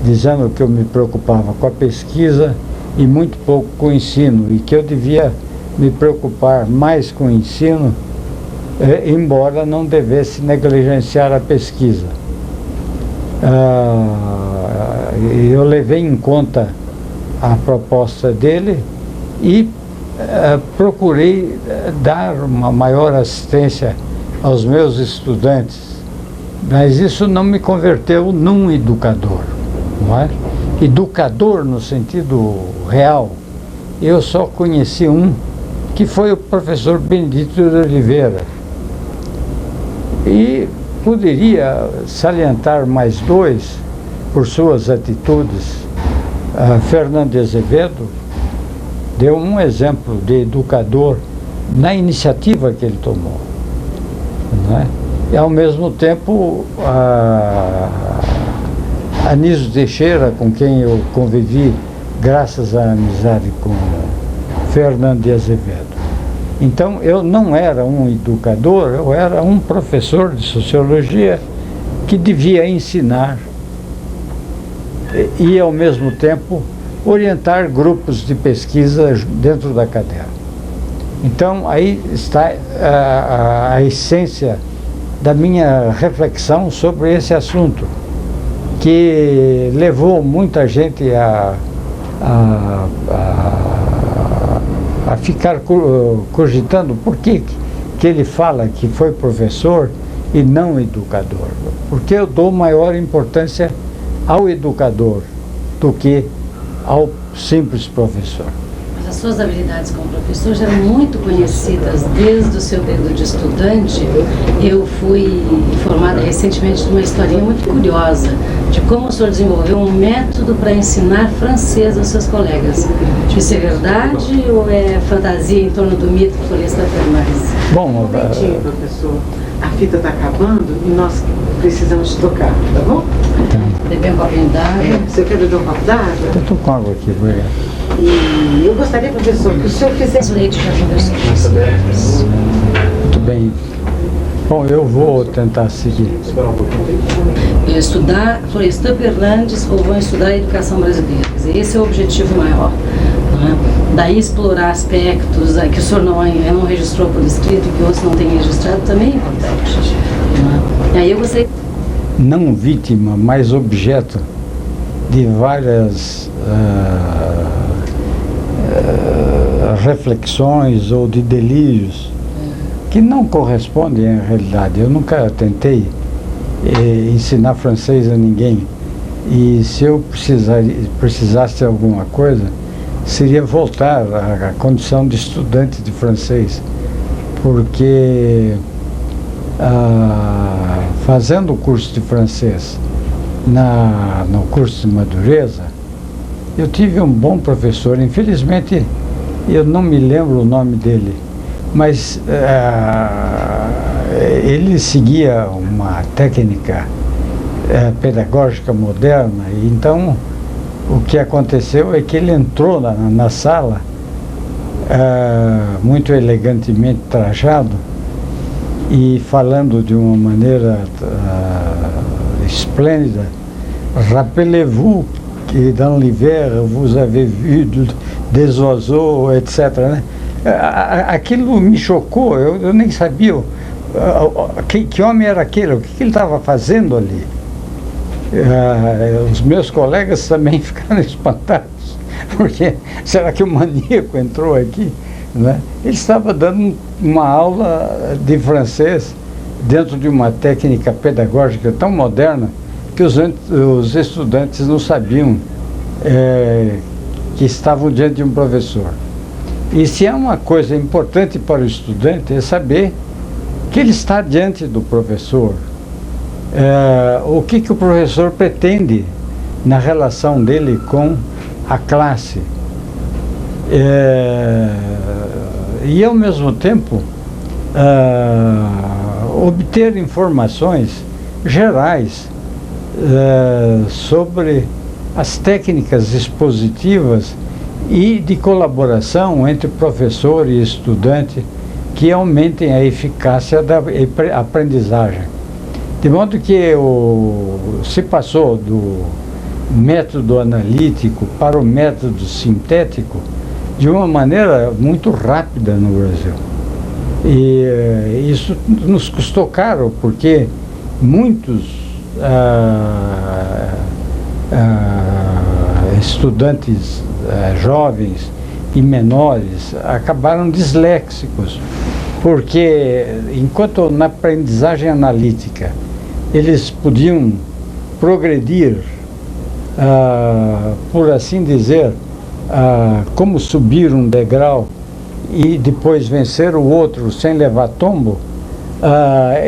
dizendo que eu me preocupava com a pesquisa e muito pouco com o ensino, e que eu devia me preocupar mais com o ensino, embora não devesse negligenciar a pesquisa. Eu levei em conta a proposta dele e procurei dar uma maior assistência aos meus estudantes, mas isso não me converteu num educador, não é? Educador no sentido real, eu só conheci um, que foi o professor Benedito de Oliveira, e poderia salientar mais dois por suas atitudes. Fernando de Azevedo deu um exemplo de educador na iniciativa que ele tomou, não é? E ao mesmo tempo Anísio Teixeira, com quem eu convivi graças à amizade com Fernando de Azevedo. Então eu não era um educador, eu era um professor de sociologia que devia ensinar e ao mesmo tempo orientar grupos de pesquisa dentro da cadeira. Então aí está a essência da minha reflexão sobre esse assunto, que levou muita gente a ficar cogitando por que ele fala que foi professor e não educador. Porque eu dou maior importância ao educador do que ao simples professor. Mas as suas habilidades como professor já eram muito conhecidas desde o seu período de estudante. Eu fui informada recentemente de uma historinha muito curiosa de como o senhor desenvolveu um método para ensinar francês aos seus colegas. Isso é verdade ou é fantasia em torno do mito que Florestan Fernandes? Bom, Um momentinho, professor. A fita está acabando e nós precisamos tocar, tá bom? Beber um copinho d'água. Você quer beber um copo d'água? eu estou com água aqui, obrigado. E eu gostaria, professor, que o senhor O fizesse... Leite já conversou com os senhores. Muito bem. Bom, eu vou tentar seguir. Estudar Florestan Fernandes ou vão estudar a educação brasileira. Quer dizer, esse é o objetivo maior. Né? Daí explorar aspectos que o senhor não registrou por escrito e que outros não têm registrado também é importante. Né? E aí eu gostei... Não vítima, mas objeto de várias reflexões ou de delírios que não correspondem à realidade. Eu nunca tentei ensinar francês a ninguém, e se eu precisasse de alguma coisa, seria voltar à condição de estudante de francês, porque fazendo o curso de francês no curso de Madureza, eu tive um bom professor. Infelizmente eu não me lembro o nome dele, mas ele seguia uma técnica pedagógica moderna, e então o que aconteceu é que ele entrou na sala muito elegantemente trajado e falando de uma maneira esplêndida. Rappelez-vous que dans l'hiver vous avez vu des oiseaux, etc. Né? Aquilo me chocou, eu nem sabia que homem era aquele, o que ele estava fazendo ali. Os meus colegas também ficaram espantados, porque será que o maníaco entrou aqui? Né? Ele estava dando uma aula de francês dentro de uma técnica pedagógica tão moderna que os estudantes não sabiam que estavam diante de um professor. E se há uma coisa importante para o estudante é saber que ele está diante do professor, o que o professor pretende na relação dele com a classe. E ao mesmo tempo obter informações gerais sobre as técnicas expositivas e de colaboração entre professor e estudante que aumentem a eficácia da aprendizagem. De modo que se passou método analítico para o método sintético de uma maneira muito rápida no Brasil. E isso nos custou caro, porque muitos estudantes jovens e menores acabaram disléxicos, porque enquanto na aprendizagem analítica eles podiam progredir, por assim dizer, como subir um degrau e depois vencer o outro sem levar tombo,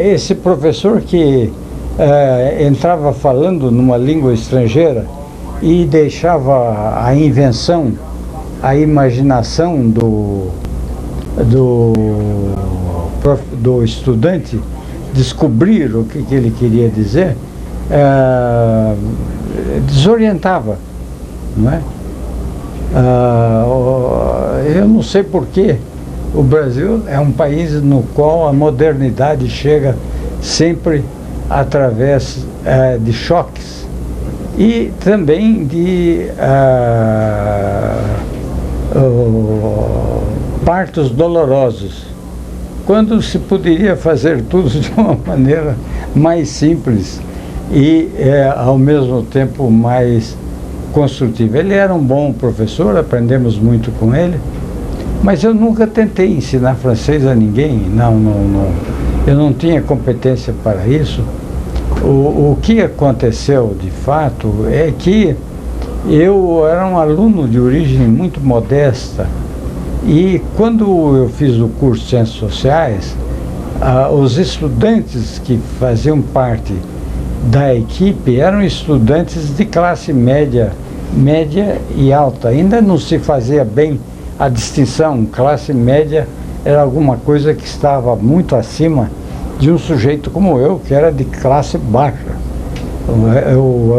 esse professor que entrava falando numa língua estrangeira e deixava a invenção, a imaginação do estudante descobrir o que ele queria dizer, desorientava, não é? Eu não sei porquê o Brasil é um país no qual a modernidade chega sempre através de choques e também de partos dolorosos, quando se poderia fazer tudo de uma maneira mais simples e ao mesmo tempo mais construtiva. Ele era um bom professor, aprendemos muito com ele, mas eu nunca tentei ensinar francês a ninguém, não, eu não tinha competência para isso. O que aconteceu de fato é que eu era um aluno de origem muito modesta e quando eu fiz o curso de Ciências Sociais, os estudantes que faziam parte da equipe eram estudantes de classe média e alta. Ainda não se fazia bem a distinção. Classe média era alguma coisa que estava muito acima de um sujeito como eu, que era de classe baixa. Eu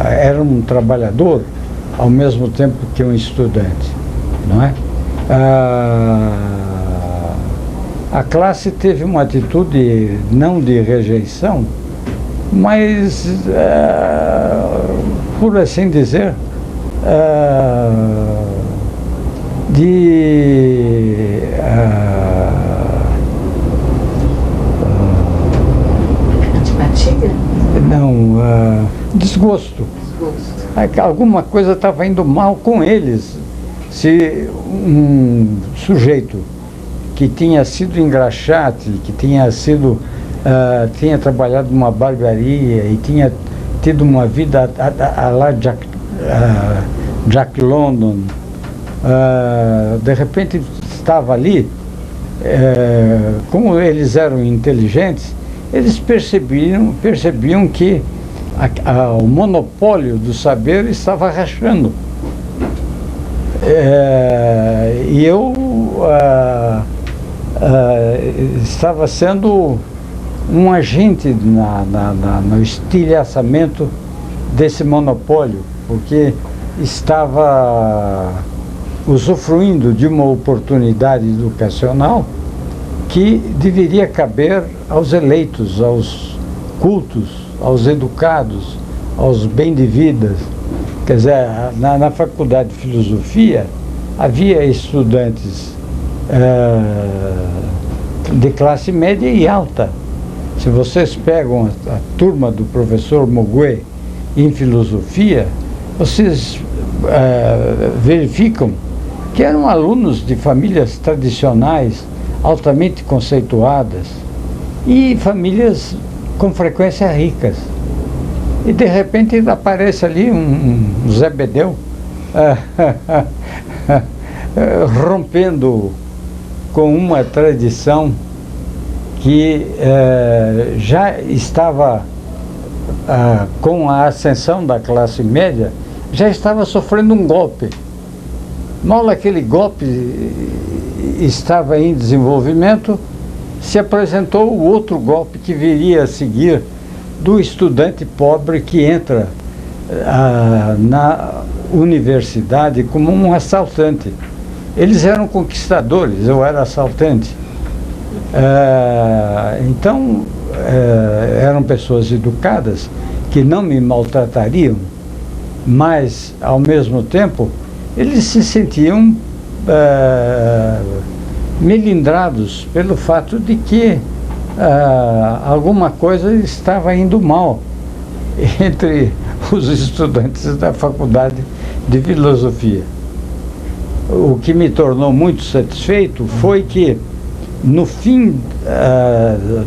era um trabalhador ao mesmo tempo que um estudante, não é? A classe teve uma atitude não de rejeição, mas, por assim dizer, antipatia? Não, desgosto. Alguma coisa estava indo mal com eles. Se um sujeito que tinha sido engraxate, que tinha trabalhado numa barbearia e tinha tido uma vida a lá Jack London, de repente estava ali, como eles eram inteligentes, eles percebiam que o monopólio do saber estava rachando. E eu estava sendo um agente no estilhaçamento desse monopólio, porque estava usufruindo de uma oportunidade educacional que deveria caber aos eleitos, aos cultos, aos educados, aos bem-de-vidas. Quer dizer, na faculdade de filosofia havia estudantes de classe média e alta. Se vocês pegam a turma do professor Mogué em filosofia, vocês verificam que eram alunos de famílias tradicionais, altamente conceituadas, e famílias com frequência ricas. E de repente aparece ali um Zé Bedel rompendo com uma tradição que já estava, com a ascensão da classe média, já estava sofrendo um golpe. Mal aquele golpe estava em desenvolvimento, se apresentou o outro golpe que viria a seguir, do estudante pobre que entra na universidade como um assaltante. Eles eram conquistadores, eu era assaltante. Então, eram pessoas educadas que não me maltratariam mas, ao mesmo tempo, eles se sentiam melindrados pelo fato de que alguma coisa estava indo mal entre os estudantes da faculdade de filosofia. O que me tornou muito satisfeito foi que, no fim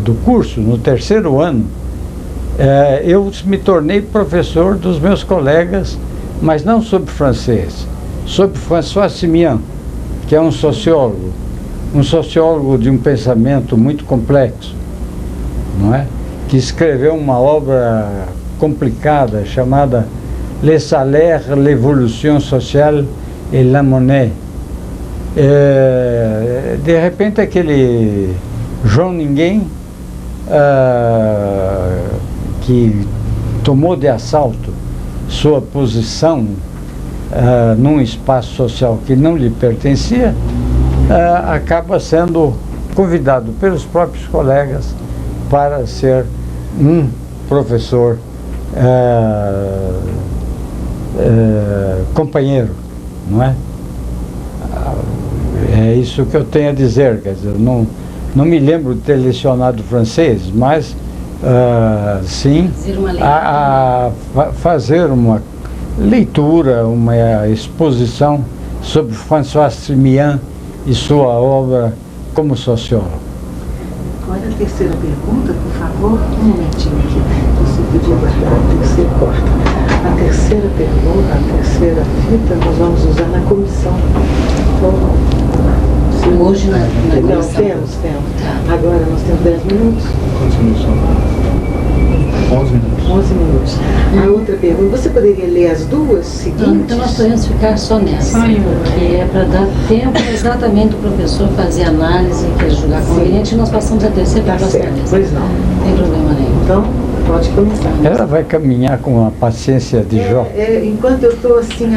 do curso, no terceiro ano, eu me tornei professor dos meus colegas, mas não sobre francês, sobre François Simian, que é um sociólogo de um pensamento muito complexo, não é? Que escreveu uma obra complicada chamada Les salaires, l'évolution sociale et la monnaie. De repente, aquele João Ninguém, que tomou de assalto sua posição num espaço social que não lhe pertencia, acaba sendo convidado pelos próprios colegas para ser um professor companheiro, não é? É isso que eu tenho a dizer, quer dizer, não me lembro de ter lecionado francês, mas sim fazer uma leitura, uma exposição sobre François Simian e sua obra como sociólogo. Agora a terceira pergunta, por favor, um momentinho aqui, você podia guardar a terceira corta. A terceira pergunta, a terceira fita, nós vamos usar na comissão. Então, hoje na não, temos. Agora nós temos 10 minutos. Quantos minutos são? 11 minutos. 11 minutos. A outra pergunta, você poderia ler as duas seguintes? Então nós podemos ficar só nessa, que é para dar tempo exatamente do professor fazer análise, que ele julgar conveniente, e nós passamos a terceira para a próxima vez. Pois não. Não tem problema nenhum. Então, pode começar. Ela vai caminhar com a paciência de Jó. Enquanto eu estou assim,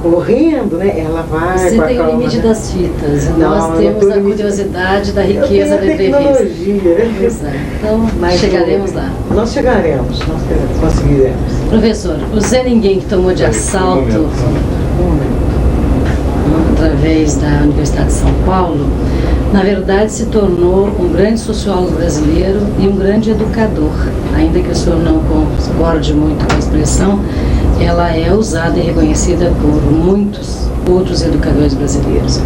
correndo, né, ela vai. Você com a tem o calma, limite né? das fitas, Não, nós temos a curiosidade da riqueza da entrevista. Tecnologia. Exato. Então, Mas chegaremos lá. Nós chegaremos, nós conseguiremos. Professor, o Zé Ninguém que tomou de assalto através da Universidade de São Paulo, na verdade se tornou um grande sociólogo brasileiro e um grande educador. Ainda que o senhor não concorde muito com a expressão, ela é usada e reconhecida por muitos outros educadores brasileiros.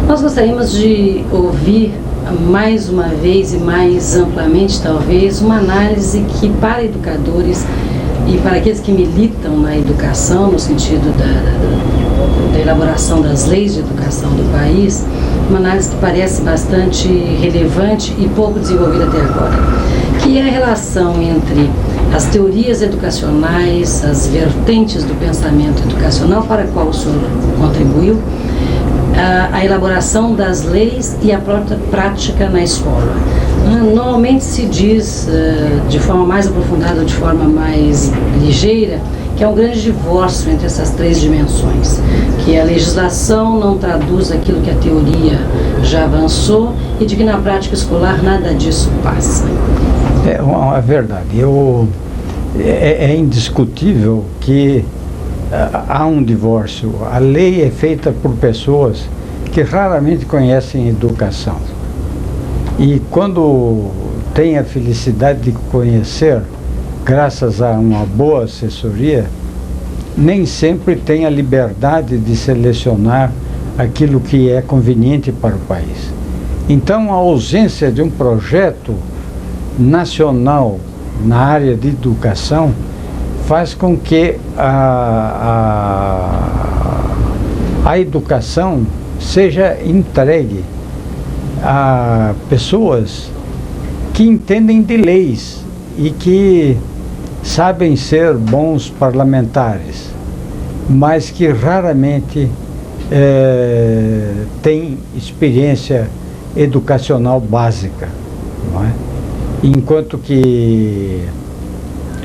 Nós gostaríamos de ouvir mais uma vez e mais amplamente, talvez, uma análise que, para educadores e para aqueles que militam na educação, no sentido da elaboração das leis de educação do país, uma análise que parece bastante relevante e pouco desenvolvida até agora, que é a relação entre as teorias educacionais, as vertentes do pensamento educacional para a qual o senhor contribuiu, a elaboração das leis e a própria prática na escola. Normalmente se diz, de forma mais aprofundada ou de forma mais ligeira, que é um grande divórcio entre essas três dimensões, que a legislação não traduz aquilo que a teoria já avançou e de que na prática escolar nada disso passa. É uma verdade. É indiscutível que há um divórcio. A lei é feita por pessoas que raramente conhecem educação. E quando tem a felicidade de conhecer, graças a uma boa assessoria, nem sempre tem a liberdade de selecionar aquilo que é conveniente para o país. Então, a ausência de um projeto nacional na área de educação faz com que a educação seja entregue a pessoas que entendem de leis e que sabem ser bons parlamentares, mas que raramente têm experiência educacional básica, não é? Enquanto que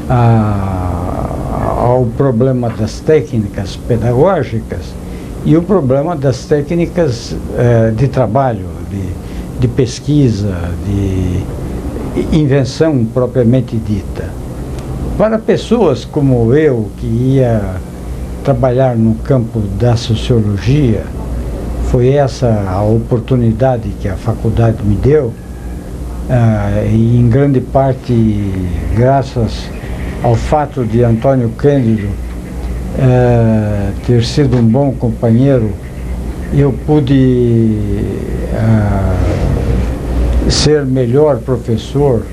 há o problema das técnicas pedagógicas e o problema das técnicas de trabalho, de pesquisa, de invenção propriamente dita. Para pessoas como eu, que ia trabalhar no campo da sociologia, foi essa a oportunidade que a faculdade me deu, e em grande parte graças ao fato de Antônio Cândido ter sido um bom companheiro, eu pude ser melhor professor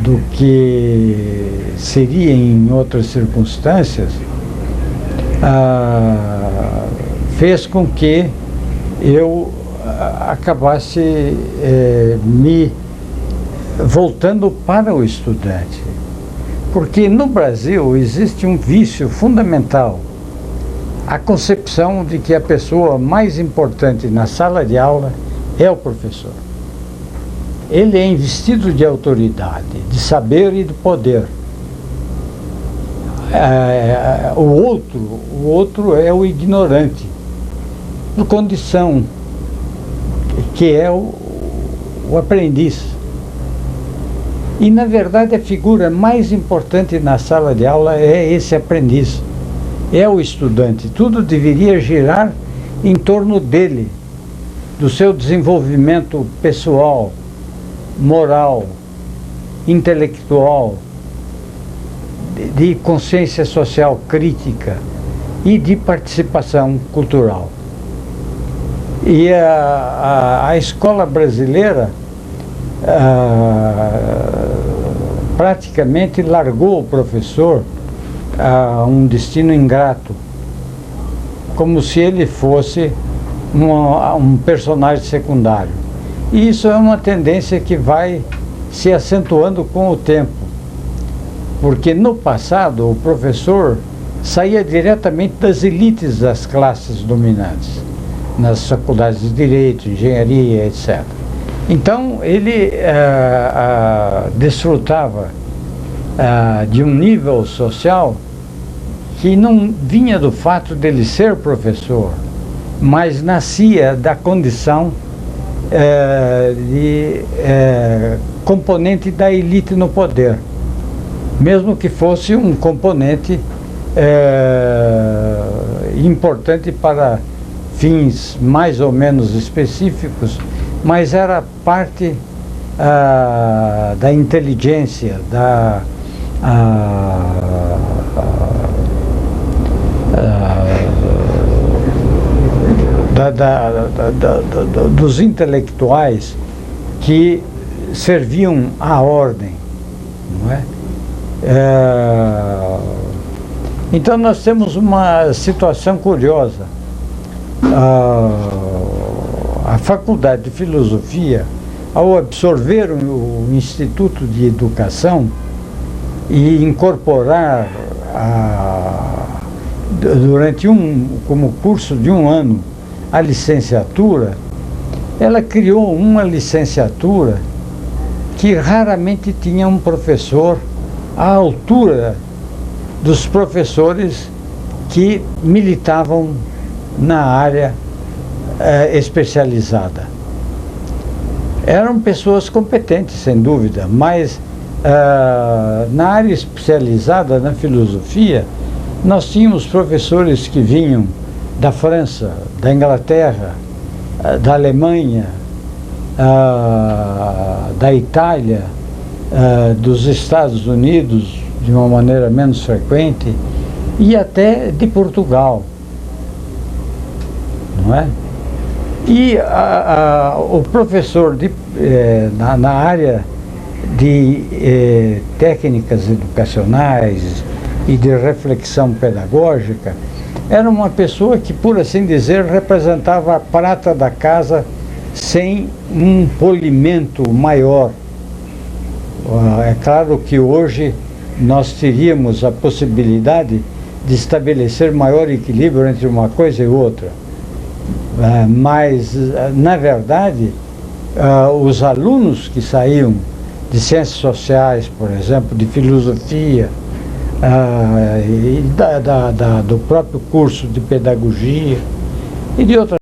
do que seria em outras circunstâncias, fez com que eu acabasse me voltando para o estudante. Porque no Brasil existe um vício fundamental, a concepção de que a pessoa mais importante na sala de aula é o professor. Ele é investido de autoridade, de saber e de poder. O outro é o ignorante, por condição, que é o aprendiz. E, na verdade, a figura mais importante na sala de aula é esse aprendiz, é o estudante. Tudo deveria girar em torno dele, do seu desenvolvimento pessoal, moral, intelectual, de consciência social crítica e de participação cultural. E a escola brasileira praticamente largou o professor a um destino ingrato, como se ele fosse um personagem secundário. E isso é uma tendência que vai se acentuando com o tempo, porque no passado o professor saía diretamente das elites das classes dominantes, nas faculdades de Direito, Engenharia, etc. Então ele desfrutava de um nível social que não vinha do fato dele ser professor, mas nascia da condição de componente da elite no poder, mesmo que fosse um componente importante para fins mais ou menos específicos, mas era parte da inteligência, dos intelectuais que serviam à ordem, não é? Então nós temos uma situação curiosa. A Faculdade de Filosofia, ao absorver o Instituto de Educação e incorporar durante como curso de um ano a licenciatura, ela criou uma licenciatura que raramente tinha um professor à altura dos professores que militavam na área especializada. Eram pessoas competentes, sem dúvida, mas na área especializada, na filosofia, nós tínhamos professores que vinham da França, da Inglaterra, da Alemanha, da Itália, dos Estados Unidos, de uma maneira menos frequente, e até de Portugal, não é? E o professor na área de técnicas educacionais e de reflexão pedagógica era uma pessoa que, por assim dizer, representava a prata da casa sem um polimento maior. É claro que hoje nós teríamos a possibilidade de estabelecer maior equilíbrio entre uma coisa e outra. Mas, na verdade, os alunos que saíam de ciências sociais, por exemplo, de filosofia, e do próprio curso de pedagogia e de outras